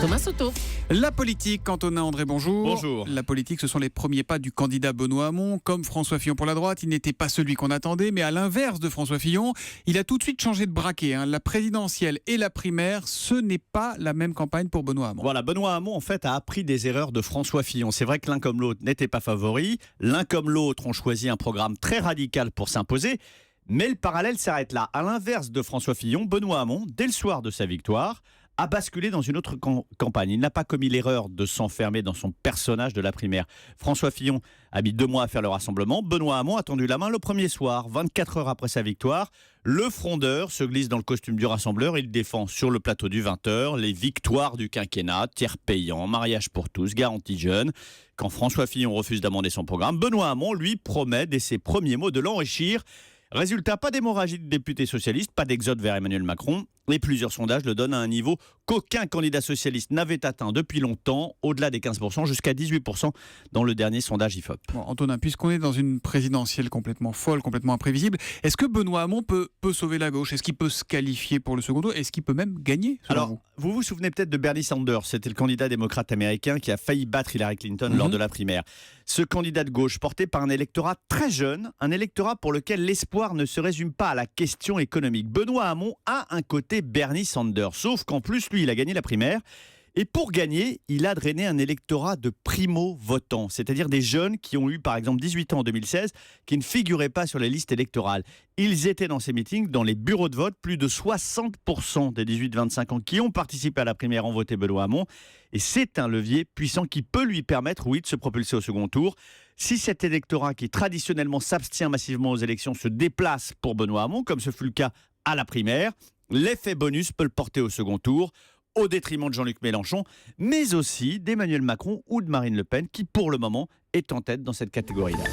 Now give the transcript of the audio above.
Thomas Soto. La politique, Antonin André, bonjour. Bonjour. La politique, ce sont les premiers pas du candidat Benoît Hamon. Comme François Fillon pour la droite, il n'était pas celui qu'on attendait, mais à l'inverse de François Fillon, il a tout de suite changé de braquet. La présidentielle et la primaire, ce n'est pas la même campagne pour Benoît Hamon. Voilà, Benoît Hamon, en fait, a appris des erreurs de François Fillon. C'est vrai que l'un comme l'autre n'étaient pas favoris. L'un comme l'autre ont choisi un programme très radical pour s'imposer. Mais le parallèle s'arrête là. À l'inverse de François Fillon, Benoît Hamon, dès le soir de sa victoire, a basculé dans une autre campagne. Il n'a pas commis l'erreur de s'enfermer dans son personnage de la primaire. François Fillon a mis 2 mois à faire le rassemblement. Benoît Hamon a tendu la main le premier soir, 24 heures après sa victoire. Le frondeur se glisse dans le costume du rassembleur. Il défend sur le plateau du 20h les victoires du quinquennat, tiers payant, mariage pour tous, garantie jeune. Quand François Fillon refuse d'amender son programme, Benoît Hamon, lui, promet dès ses premiers mots de l'enrichir. Résultat, pas d'hémorragie de députés socialistes, pas d'exode vers Emmanuel Macron. Et plusieurs sondages le donnent à un niveau qu'aucun candidat socialiste n'avait atteint depuis longtemps, au-delà des 15%, jusqu'à 18% dans le dernier sondage IFOP. Bon, Antonin, puisqu'on est dans une présidentielle complètement folle, complètement imprévisible, est-ce que Benoît Hamon peut sauver la gauche? Est-ce qu'il peut se qualifier pour le second tour? Est-ce qu'il peut même gagner? Alors, vous vous souvenez peut-être de Bernie Sanders, c'était le candidat démocrate américain qui a failli battre Hillary Clinton lors de la primaire. Ce candidat de gauche porté par un électorat très jeune, un électorat pour lequel l'espoir ne se résume pas à la question économique. Benoît Hamon a un côté Bernie Sanders, sauf qu'en plus, lui, il a gagné la primaire. Et pour gagner, il a drainé un électorat de primo-votants, c'est-à-dire des jeunes qui ont eu par exemple 18 ans en 2016, qui ne figuraient pas sur les listes électorales. Ils étaient dans ces meetings, dans les bureaux de vote. Plus de 60% des 18-25 ans qui ont participé à la primaire ont voté Benoît Hamon. Et c'est un levier puissant qui peut lui permettre, oui, de se propulser au second tour. Si cet électorat qui traditionnellement s'abstient massivement aux élections se déplace pour Benoît Hamon, comme ce fut le cas à la primaire, l'effet bonus peut le porter au second tour, au détriment de Jean-Luc Mélenchon, mais aussi d'Emmanuel Macron ou de Marine Le Pen, qui pour le moment est en tête dans cette catégorie-là.